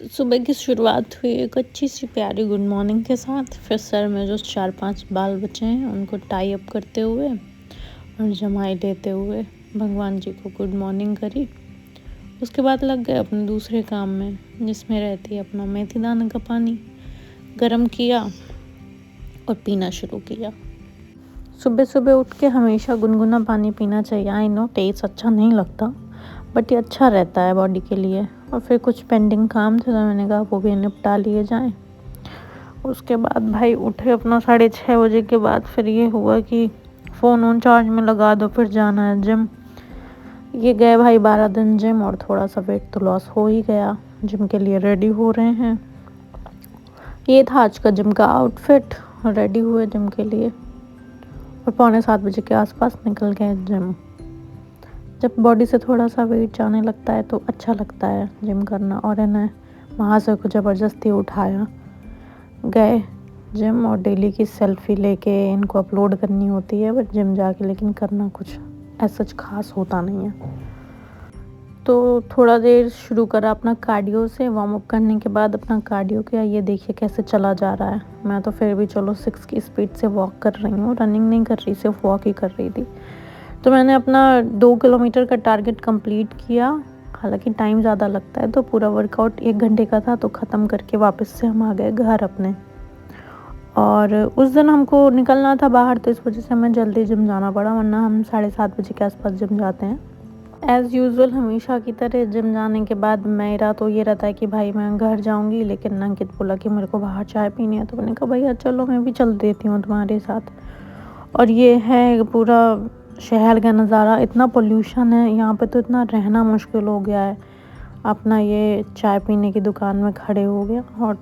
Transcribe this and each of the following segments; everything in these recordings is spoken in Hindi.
तो सुबह की शुरुआत हुई एक अच्छी सी प्यारी गुड मॉर्निंग के साथ। फिर सर में जो 4-5 बाल बचे हैं उनको टाई अप करते हुए और जमाई देते हुए भगवान जी को गुड मॉर्निंग करी। उसके बाद लग गए अपने दूसरे काम में, जिसमें रहती है अपना मेथी दाना का पानी गरम किया और पीना शुरू किया। सुबह सुबह उठ के हमेशा गुनगुना पानी पीना चाहिए। आई नो टेस्ट अच्छा नहीं लगता, बट ये अच्छा रहता है बॉडी के लिए। और फिर कुछ पेंडिंग काम थे तो मैंने कहा वो भी निपटा लिए जाएं। उसके बाद भाई उठे अपना 6:30 बजे के बाद। फिर ये हुआ कि फ़ोन ऑन चार्ज में लगा दो, फिर जाना है जिम। ये गए भाई 12 दिन जिम और थोड़ा सा वेट तो लॉस हो ही गया। जिम के लिए रेडी हो रहे हैं। ये था आज का जिम का आउटफिट। रेडी हुए जिम के लिए और 6:45 बजे के आसपास निकल गए जिम। जब बॉडी से थोड़ा सा वेट जाने लगता है तो अच्छा लगता है जिम करना। और इन्हें वहाँ से को ज़बरदस्ती उठाया, गए जिम और डेली की सेल्फ़ी लेके इनको अपलोड करनी होती है बट जिम जाके, लेकिन करना कुछ ऐसा खास होता नहीं है। तो थोड़ा देर शुरू करा अपना कार्डियो से। वार्म अप करने के बाद अपना कार्डियो किया। ये देखिए कैसे चला जा रहा है। मैं तो फिर भी चलो 6 की स्पीड से वॉक कर रही हूँ, रनिंग नहीं कर रही, सिर्फ वॉक ही कर रही थी। तो मैंने अपना 2 किलोमीटर का टारगेट कंप्लीट किया। हालांकि टाइम ज़्यादा लगता है, तो पूरा वर्कआउट 1 घंटे का था। तो ख़त्म करके वापस से हम आ गए घर अपने। और उस दिन हमको निकलना था बाहर, तो इस वजह से हमें जल्दी जिम जाना पड़ा, वरना हम 7:30 बजे के आसपास जिम जाते हैं। एज़ यूजुअल हमेशा की तरह जिम जाने के बाद मेरा तो ये रहता है कि भाई मैं घर जाऊंगी, लेकिन अंकित बोला कि मेरे को बाहर चाय पीनी है। तो मैंने कहा भैया चलो मैं भी चल देती हूँ तुम्हारे साथ। और ये है पूरा शहर का नज़ारा। इतना पोल्यूशन है यहाँ पे, तो इतना रहना मुश्किल हो गया है। अपना ये चाय पीने की दुकान में खड़े हो गया और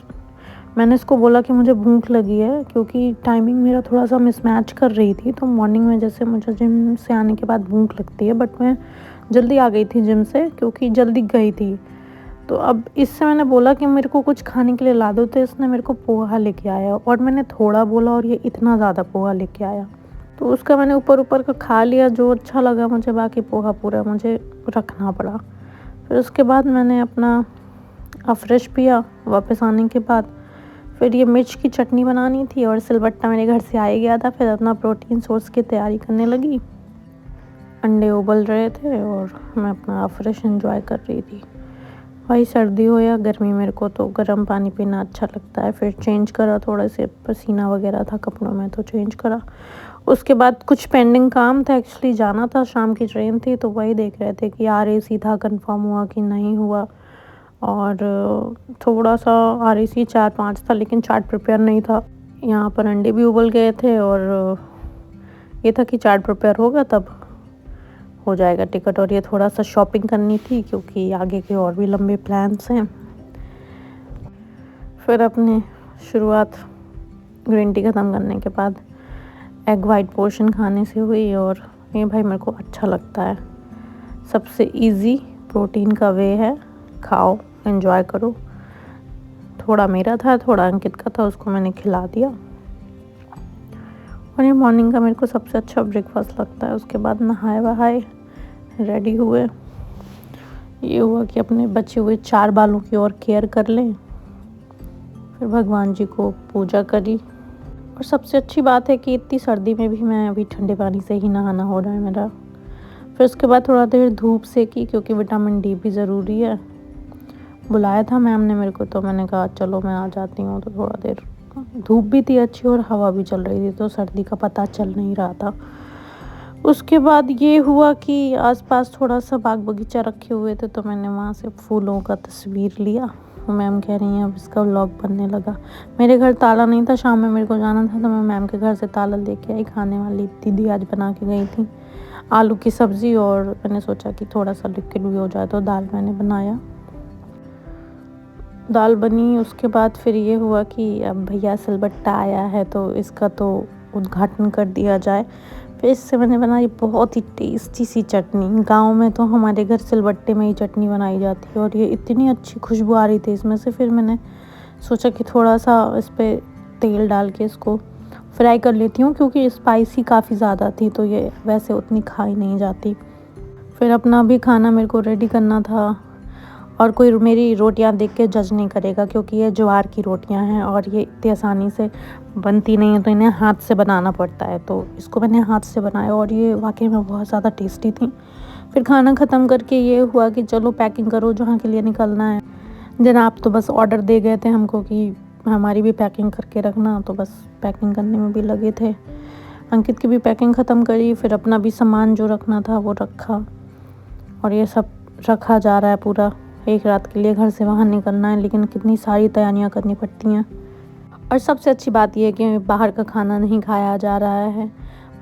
मैंने इसको बोला कि मुझे भूख लगी है, क्योंकि टाइमिंग मेरा थोड़ा सा मिसमैच कर रही थी। तो मॉर्निंग में जैसे मुझे जिम से आने के बाद भूख लगती है, बट मैं जल्दी आ गई थी जिम से क्योंकि जल्दी गई थी। तो अब इससे मैंने बोला कि मेरे को कुछ खाने के लिए ला दो, तो इसने मेरे को पोहा लेके आया। और मैंने थोड़ा बोला और ये इतना ज़्यादा पोहा लेके आया। तो उसका मैंने ऊपर ऊपर का खा लिया जो अच्छा लगा मुझे, बाकी पोहा पूरा मुझे रखना पड़ा। फिर उसके बाद मैंने अपना फ्रेश पिया वापस आने के बाद। फिर ये मिर्च की चटनी बनानी थी और सिलबट्टा मेरे घर से आ ही गया था। फिर अपना प्रोटीन सोर्स की तैयारी करने लगी। अंडे उबल रहे थे और मैं अपना फ्रेश एंजॉय कर रही थी। भाई सर्दी हो या गर्मी, मेरे को तो गर्म पानी पीना अच्छा लगता है। फिर चेंज करा, थोड़ा से पसीना वगैरह था कपड़ों में तो चेंज करा। उसके बाद कुछ पेंडिंग काम था, एक्चुअली जाना था, शाम की ट्रेन थी। तो वही देख रहे थे कि RAC था, कंफर्म हुआ कि नहीं हुआ। और थोड़ा सा RAC 4-5 था, लेकिन चार्ट प्रिपेयर नहीं था। यहाँ पर अंडे भी उबल गए थे और ये था कि चार्ट प्रिपेयर होगा तब हो जाएगा टिकट। और ये थोड़ा सा शॉपिंग करनी थी क्योंकि आगे के और भी लंबे प्लान्स हैं। फिर अपने शुरुआत ग्रीन टी ख़त्म करने के बाद एग वाइट पोर्शन खाने से हुई। और ये भाई मेरे को अच्छा लगता है। सबसे इजी प्रोटीन का वे है, खाओ एंजॉय करो। थोड़ा मेरा था, थोड़ा अंकित का था, उसको मैंने खिला दिया। और ये मॉर्निंग का मेरे को सबसे अच्छा ब्रेकफास्ट लगता है। उसके बाद नहाए वहाए रेडी हुए। ये हुआ कि अपने बचे हुए 4 बालों की और केयर कर लें। फिर भगवान जी को पूजा करी। और सबसे अच्छी बात है कि इतनी सर्दी में भी मैं अभी ठंडे पानी से ही नहाना हो रहा है मेरा। फिर उसके बाद थोड़ा देर धूप सेकी क्योंकि विटामिन D भी ज़रूरी है। बुलाया था मैम ने मेरे को, तो मैंने कहा चलो मैं आ जाती हूँ। तो थोड़ा देर धूप भी थी अच्छी और हवा भी चल रही थी, तो सर्दी का पता चल नहीं रहा था। उसके बाद ये हुआ कि आसपास थोड़ा सा बाग बगीचा रखे हुए थे, तो मैंने वहाँ से फूलों का तस्वीर लिया। मैम कह रही हैं अब इसका व्लॉग बनने लगा। मेरे घर ताला नहीं था, शाम में मेरे को जाना था, तो मैं मैम के घर से ताला लेके आई। खाने वाली दीदी आज बना के गई थी आलू की सब्ज़ी, और मैंने सोचा कि थोड़ा सा लिक्विड भी हो जाए। तो दाल मैंने बनाया, दाल बनी। उसके बाद फिर ये हुआ कि अब भैया सिलबट्टा आया है तो इसका तो उद्घाटन कर दिया जाए। फिर इससे मैंने बनाई बहुत ही टेस्टी सी चटनी। गांव में तो हमारे घर सिलबट्टे में ही चटनी बनाई जाती है और ये इतनी अच्छी खुशबू आ रही थी इसमें से। फिर मैंने सोचा कि थोड़ा सा इस पर तेल डाल के इसको फ्राई कर लेती हूँ, क्योंकि स्पाइसी काफ़ी ज़्यादा थी तो ये वैसे उतनी खाई नहीं जाती। फिर अपना भी खाना मेरे को रेडी करना था और कोई मेरी रोटियां देख के जज नहीं करेगा, क्योंकि ये ज्वार की रोटियां हैं और ये इतनी आसानी से बनती नहीं है, तो इन्हें हाथ से बनाना पड़ता है। तो इसको मैंने हाथ से बनाया और ये वाकई में बहुत ज़्यादा टेस्टी थी। फिर खाना ख़त्म करके ये हुआ कि चलो पैकिंग करो, जहाँ के लिए निकलना है। जनाब तो बस ऑर्डर दे गए थे हमको कि हमारी भी पैकिंग करके रखना, तो बस पैकिंग करने में भी लगे थे। अंकित की भी पैकिंग ख़त्म करी, फिर अपना भी सामान जो रखना था वो रखा, और ये सब रखा जा रहा है पूरा। एक रात के लिए घर से बाहर निकलना है, लेकिन कितनी सारी तैयारियां करनी पड़ती हैं। और सबसे अच्छी बात यह है कि बाहर का खाना नहीं खाया जा रहा है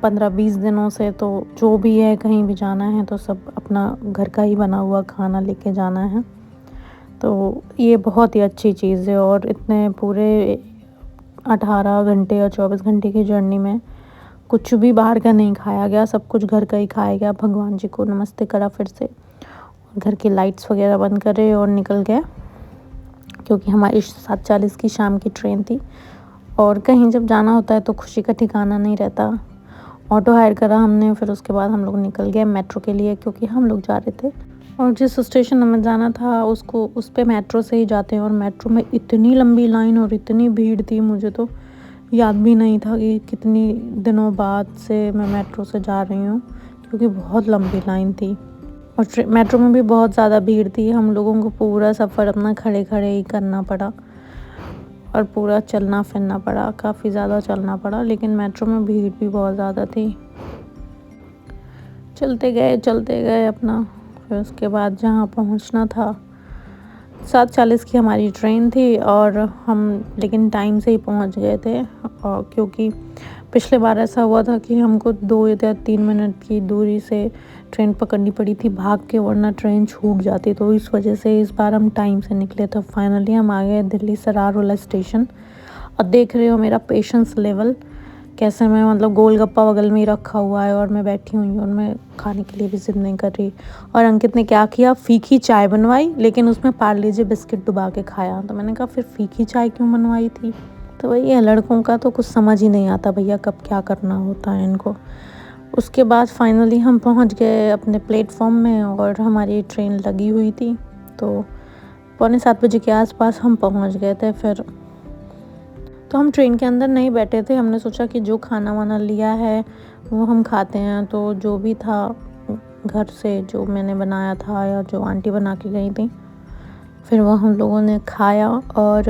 15-20 दिनों से। तो जो भी है, कहीं भी जाना है तो सब अपना घर का ही बना हुआ खाना लेके जाना है। तो ये बहुत ही अच्छी चीज़ है। और इतने पूरे 18 घंटे या 24 घंटे की जर्नी में कुछ भी बाहर का नहीं खाया गया, सब कुछ घर का ही खाया गया। भगवान जी को नमस्ते करा फिर से, घर की लाइट्स वगैरह बंद करे और निकल गए, क्योंकि हमारी 7:40 की शाम की ट्रेन थी। और कहीं जब जाना होता है तो खुशी का ठिकाना नहीं रहता। ऑटो हायर करा हमने, फिर उसके बाद हम लोग निकल गए मेट्रो के लिए, क्योंकि हम लोग जा रहे थे और जिस स्टेशन हमें जाना था उस पे मेट्रो से ही जाते हैं। और मेट्रो में इतनी लंबी लाइन और इतनी भीड़ थी, मुझे तो याद भी नहीं था कि कितनी दिनों बाद से मैं मेट्रो से जा रही हूँ, क्योंकि बहुत लंबी लाइन थी। और मेट्रो में भी बहुत ज़्यादा भीड़ थी। हम लोगों को पूरा सफ़र अपना खड़े खड़े ही करना पड़ा और पूरा चलना फिरना पड़ा, काफ़ी ज़्यादा चलना पड़ा। लेकिन मेट्रो में भीड़ भी बहुत ज़्यादा थी। चलते गए अपना। फिर उसके बाद जहाँ पहुँचना था, 7:40 की हमारी ट्रेन थी और हम लेकिन टाइम से ही पहुँच गए थे। और क्योंकि पिछले बार ऐसा हुआ था कि हमको 2 या 3 मिनट की दूरी से ट्रेन पकड़नी पड़ी थी भाग के, वरना ट्रेन छूट जाती। तो इस वजह से इस बार हम टाइम से निकले। तो फाइनली हम आ गए दिल्ली सरारवाला स्टेशन। और देख रहे हो मेरा पेशेंस लेवल कैसे, मैं मतलब गोलगप्पा बगल में ही रखा हुआ है और मैं बैठी हुई हूँ और मैं खाने के लिए भी ज़िद नहीं कर रही। और अंकित ने क्या किया, फीकी चाय बनवाई, लेकिन उसमें पार्ले जी बिस्किट डुबा के खाया। तो मैंने कहा फिर फीकी चाय क्यों बनवाई थी। तो वही है, लड़कों का तो कुछ समझ ही नहीं आता भैया, कब क्या करना होता है इनको। उसके बाद फाइनली हम पहुंच गए अपने प्लेटफॉर्म में और हमारी ट्रेन लगी हुई थी। तो 6:45 बजे के आसपास हम पहुंच गए थे। फिर तो हम ट्रेन के अंदर नहीं बैठे थे, हमने सोचा कि जो खाना वाना लिया है वो हम खाते हैं। तो जो भी था घर से, जो मैंने बनाया था या जो आंटी बना के गई थी, फिर वो हम लोगों ने खाया। और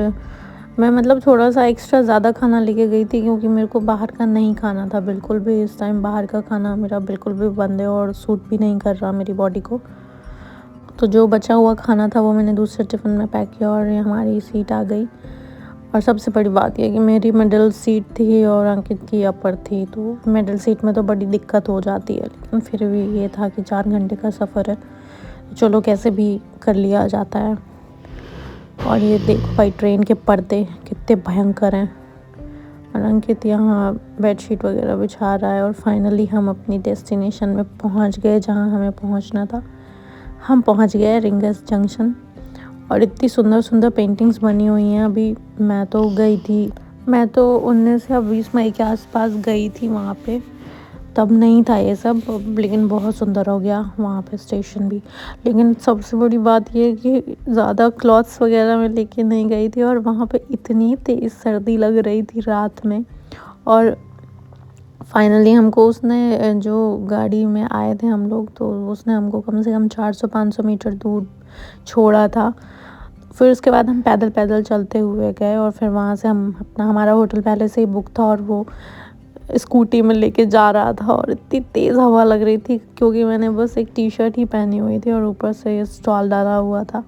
मैं मतलब थोड़ा सा एक्स्ट्रा ज़्यादा खाना लेके गई थी, क्योंकि मेरे को बाहर का नहीं खाना था बिल्कुल भी। इस टाइम बाहर का खाना मेरा बिल्कुल भी बंद है और सूट भी नहीं कर रहा मेरी बॉडी को। तो जो बचा हुआ खाना था वो मैंने दूसरे टिफ़िन में पैक किया और हमारी सीट आ गई। और सबसे बड़ी बात यह कि मेरी मिडिल सीट थी और अंकित की अपर थी। तो मिडिल सीट में तो बड़ी दिक्कत हो जाती है, लेकिन फिर भी ये था कि 4 घंटे का सफ़र है, तो चलो कैसे भी कर लिया जाता है। और ये देखो भाई, ट्रेन के पर्दे कितने भयंकर हैं। और अंकित यहाँ बेडशीट वगैरह बिछा रहा है। और फाइनली हम अपनी डेस्टिनेशन में पहुँच गए, जहाँ हमें पहुँचना था। हम पहुँच गए रिंगस जंक्शन। और इतनी सुंदर सुंदर पेंटिंग्स बनी हुई हैं। अभी मैं तो 19 या 20 मई के आसपास गई थी वहाँ पे, तब नहीं था ये सब, लेकिन बहुत सुंदर हो गया वहाँ पे स्टेशन भी। लेकिन सबसे बड़ी बात ये है कि ज़्यादा क्लॉथ्स वगैरह मैं लेके नहीं गई थी, और वहाँ पे इतनी तेज़ सर्दी लग रही थी रात में। और फाइनली हमको उसने, जो गाड़ी में आए थे हम लोग, तो उसने हमको कम से कम 400-500 मीटर दूर छोड़ा था। फिर उसके बाद हम पैदल पैदल चलते हुए गए और फिर वहाँ से हमारा होटल पहले से ही बुक था और वो स्कूटी में लेके जा रहा था। और इतनी तेज़ हवा लग रही थी, क्योंकि मैंने बस एक टी-शर्ट ही पहनी हुई थी और ऊपर से स्टॉल डाला हुआ था।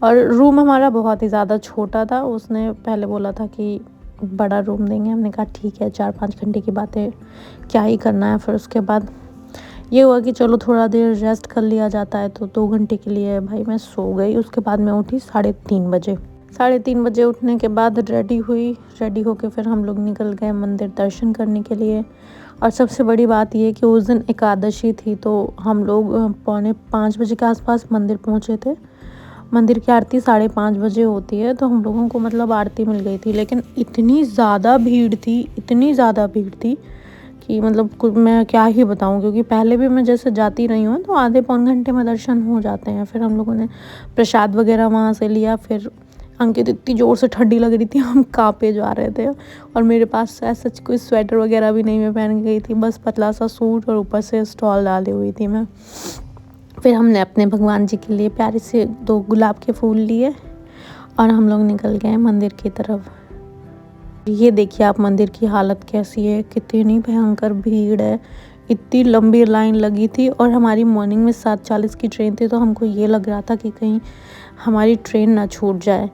और रूम हमारा बहुत ही ज़्यादा छोटा था। उसने पहले बोला था कि बड़ा रूम देंगे, हमने कहा ठीक है, 4-5 घंटे की बात है, क्या ही करना है। फिर उसके बाद ये हुआ कि चलो थोड़ा देर रेस्ट कर लिया जाता है। तो 2 घंटे के लिए भाई मैं सो गई। उसके बाद मैं उठी 3:30 बजे। 3:30 बजे उठने के बाद रेडी होके फिर हम लोग निकल गए मंदिर दर्शन करने के लिए। और सबसे बड़ी बात ये कि उस दिन एकादशी थी, तो हम लोग 4:45 बजे के आसपास मंदिर पहुँचे थे। मंदिर की आरती 5:30 बजे होती है, तो हम लोगों को मतलब आरती मिल गई थी। लेकिन इतनी ज़्यादा भीड़ थी कि मतलब कुछ मैं क्या ही बताऊँ, क्योंकि पहले भी मैं जैसे जाती रही हूँ तो आधे पौन घंटे में दर्शन हो जाते हैं। फिर हम लोगों ने प्रसाद वगैरह वहाँ से लिया। फिर अंकित इतनी ज़ोर से ठंडी लग रही थी, हम काँपे जा रहे थे और मेरे पास ऐसा कोई स्वेटर वगैरह भी नहीं मैं पहन के गई थी, बस पतला सा सूट और ऊपर से स्टॉल डाली हुई थी मैं। फिर हमने अपने भगवान जी के लिए प्यारे से 2 गुलाब के फूल लिए और हम लोग निकल गए मंदिर की तरफ। ये देखिए आप मंदिर की हालत कैसी है, कितनी भयंकर भीड़ है, इतनी लंबी लाइन लगी थी और हमारी मॉर्निंग में 7:40 की ट्रेन थी, तो हमको ये लग रहा था कि कहीं हमारी ट्रेन ना छूट जाए।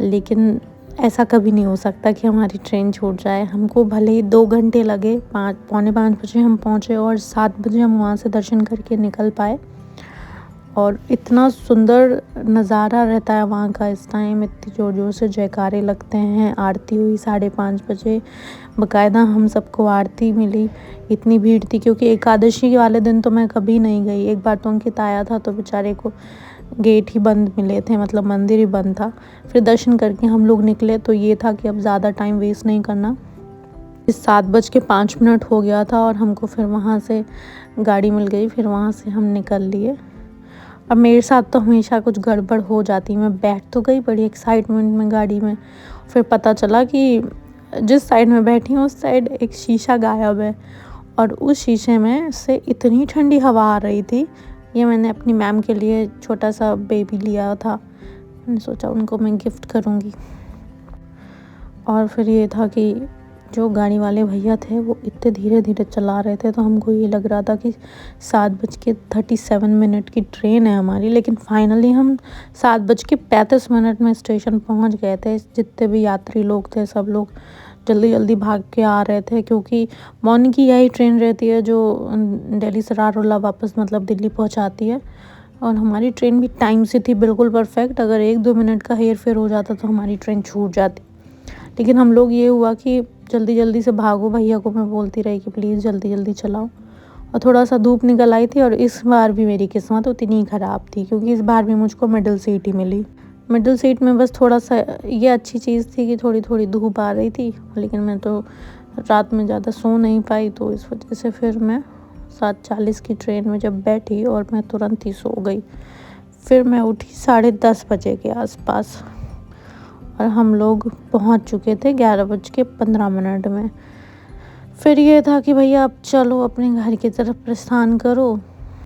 लेकिन ऐसा कभी नहीं हो सकता कि हमारी ट्रेन छूट जाए। हमको भले ही 2 घंटे लगे, 5 पौने 5 बजे हम पहुँचे और 7 बजे हम वहाँ से दर्शन करके निकल पाए। और इतना सुंदर नज़ारा रहता है वहाँ का इस टाइम, इतनी ज़ोर ज़ोर से जयकारे लगते हैं। आरती हुई 5:30 बजे, बाकायदा हम सबको आरती मिली। इतनी भीड़ थी क्योंकि एकादशी वाले दिन तो मैं कभी नहीं गई। एक बार तो अंकित आया था तो बेचारे को गेट ही बंद मिले थे, मतलब मंदिर ही बंद था। फिर दर्शन करके हम लोग निकले तो ये था कि अब ज़्यादा टाइम वेस्ट नहीं करना। 7:05 हो गया था और हमको फिर वहाँ से गाड़ी मिल गई, फिर वहाँ से हम निकल लिए। अब मेरे साथ तो हमेशा कुछ गड़बड़ हो जाती, मैं बैठ तो गई बड़ी एक्साइटमेंट में गाड़ी में, फिर पता चला कि जिस साइड में बैठी हूँ उस साइड एक शीशा गायब है और उस शीशे में से इतनी ठंडी हवा आ रही थी। ये मैंने अपनी मैम के लिए छोटा सा बेबी लिया था, मैंने सोचा उनको मैं गिफ्ट करूँगी। और फिर ये था कि जो गाड़ी वाले भैया थे वो इतने धीरे धीरे चला रहे थे, तो हमको ये लग रहा था कि 7:37 की ट्रेन है हमारी। लेकिन फाइनली हम 7:35 में स्टेशन पहुंच गए थे। जितने भी यात्री लोग थे सब लोग जल्दी जल्दी भाग के आ रहे थे, क्योंकि मॉर्निंग की यही ट्रेन रहती है जो दिल्ली से रारोला वापस मतलब दिल्ली पहुँचाती है। और हमारी ट्रेन भी टाइम से थी, बिल्कुल परफेक्ट। अगर 1-2 मिनट का हेर फेर हो जाता तो हमारी ट्रेन छूट जाती। लेकिन हम लोग ये हुआ कि जल्दी जल्दी से भागो, भैया को मैं बोलती रही कि प्लीज़ जल्दी जल्दी चलाओ। और थोड़ा सा धूप निकल आई थी और इस बार भी मेरी किस्मत उतनी ही ख़राब थी, क्योंकि इस बार भी मुझको मिडिल सीट ही मिली। मिडिल सीट में बस थोड़ा सा ये अच्छी चीज़ थी कि थोड़ी थोड़ी धूप आ रही थी, लेकिन मैं तो रात में ज़्यादा सो नहीं पाई, तो इस वजह से फिर मैं 7:40 की ट्रेन में जब बैठी और मैं तुरंत ही सो गई। फिर मैं उठी 10:30 बजे के आसपास और हम लोग पहुंच चुके थे 11:15 में। फिर ये था कि भैया अब चलो अपने घर की तरफ प्रस्थान करो।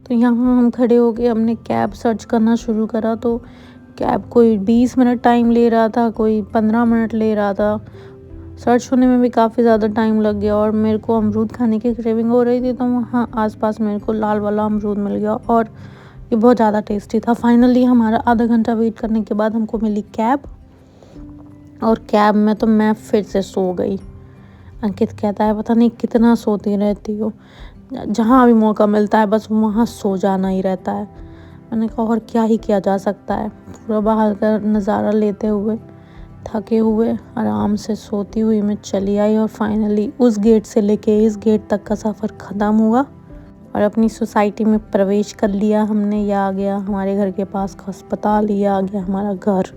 तो यहाँ हम खड़े हो गए, हमने कैब सर्च करना शुरू करा, तो कैब कोई 20 मिनट टाइम ले रहा था, कोई 15 मिनट ले रहा था। सर्च होने में भी काफ़ी ज़्यादा टाइम लग गया और मेरे को अमरूद खाने की क्रेविंग हो रही थी, तो वहाँ आसपास मेरे को लाल वाला अमरूद मिल गया और ये बहुत ज़्यादा टेस्टी था। फाइनली हमारा आधा घंटा वेट करने के बाद हमको मिली कैब, और कैब में तो मैं फिर से सो गई। अंकित कहता है पता नहीं कितना सोती रहती हो, जहाँ भी मौका मिलता है बस वहाँ सो जाना ही रहता है। मैंने कहा और क्या ही किया जा सकता है। पूरा बाहर का नज़ारा लेते हुए थके हुए आराम से सोती हुई मैं चली आई और फाइनली उस गेट से लेके इस गेट तक का सफ़र ख़त्म हुआ और अपनी सोसाइटी में प्रवेश कर लिया हमने। ये आ गया हमारे घर के पास का अस्पताल, ये आ गया हमारा घर।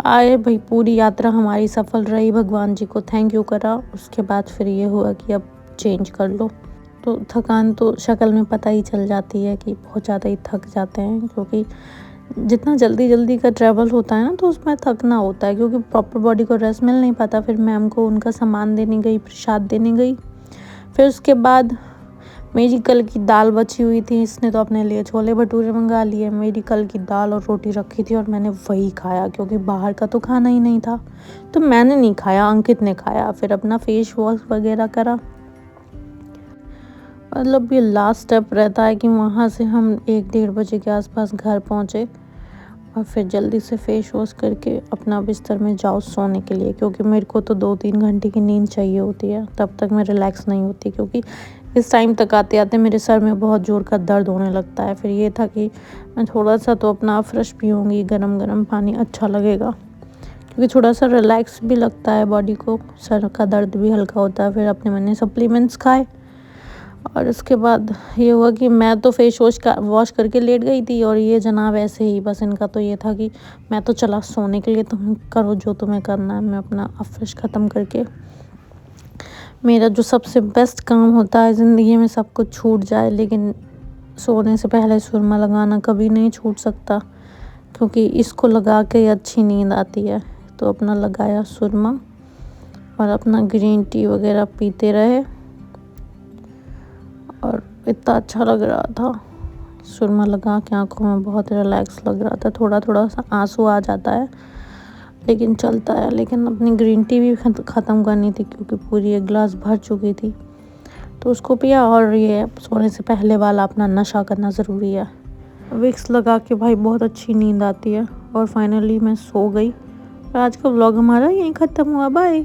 आए भाई, पूरी यात्रा हमारी सफल रही, भगवान जी को थैंक यू करा। उसके बाद फिर ये हुआ कि अब चेंज कर लो, तो थकान तो शक्ल में पता ही चल जाती है कि बहुत ज़्यादा ही थक जाते हैं, क्योंकि जितना जल्दी जल्दी का ट्रैवल होता है ना तो उसमें थकना होता है, क्योंकि प्रॉपर बॉडी को रेस्ट मिल नहीं पाता। फिर मैम को उनका सामान देने गई, प्रसाद देने गई। फिर उसके बाद मेरी कल की दाल बची हुई थी, इसने तो अपने लिए छोले भटूरे मंगा लिए। मेरी कल की दाल और रोटी रखी थी और मैंने वही खाया, क्योंकि बाहर का तो खाना ही नहीं था। तो मैंने नहीं खाया, अंकित ने खाया। फिर अपना फेस वॉश वगैरह करा। मतलब ये लास्ट स्टेप रहता है कि वहाँ से हम 1-1:30 बजे के आसपास घर पहुँचे और फिर जल्दी से फेस वॉश करके अपना बिस्तर में जाओ सोने के लिए, क्योंकि मेरे को तो 2-3 घंटे की नींद चाहिए होती है, तब तक मैं रिलैक्स नहीं होती, क्योंकि इस टाइम तक आते आते मेरे सर में बहुत ज़ोर का दर्द होने लगता है। फिर ये था कि मैं थोड़ा सा तो अपना फ्रेश पीऊँगी, गरम गरम पानी अच्छा लगेगा, क्योंकि थोड़ा सा रिलैक्स भी लगता है बॉडी को, सर का दर्द भी हल्का होता है। फिर अपने मैंने सप्लीमेंट्स खाए और उसके बाद ये हुआ कि मैं तो फेस वॉश करके लेट गई थी और ये जनाब ऐसे ही, बस इनका तो ये था कि मैं तो चला सोने के लिए, तुम करो जो तुम्हें करना है। मैं अपना फ्रेश ख़त्म करके मेरा जो सबसे बेस्ट काम होता है ज़िंदगी में, सब कुछ छूट जाए लेकिन सोने से पहले सुरमा लगाना कभी नहीं छूट सकता, क्योंकि इसको लगा के अच्छी नींद आती है। तो अपना लगाया सुरमा और अपना ग्रीन टी वगैरह पीते रहे और इतना अच्छा लग रहा था। सुरमा लगा के आँखों में बहुत रिलैक्स लग रहा था। थोड़ा थोड़ा सा आंसू आ जाता है लेकिन चलता है। लेकिन अपनी ग्रीन टी भी ख़त्म करनी थी क्योंकि पूरी एक गिलास भर चुकी थी, तो उसको पिया। और ये सोने से पहले वाला अपना नशा करना ज़रूरी है। विक्स लगा के भाई बहुत अच्छी नींद आती है। और फाइनली मैं सो गई। और आज का व्लॉग हमारा यहीं ख़त्म हुआ। बाय।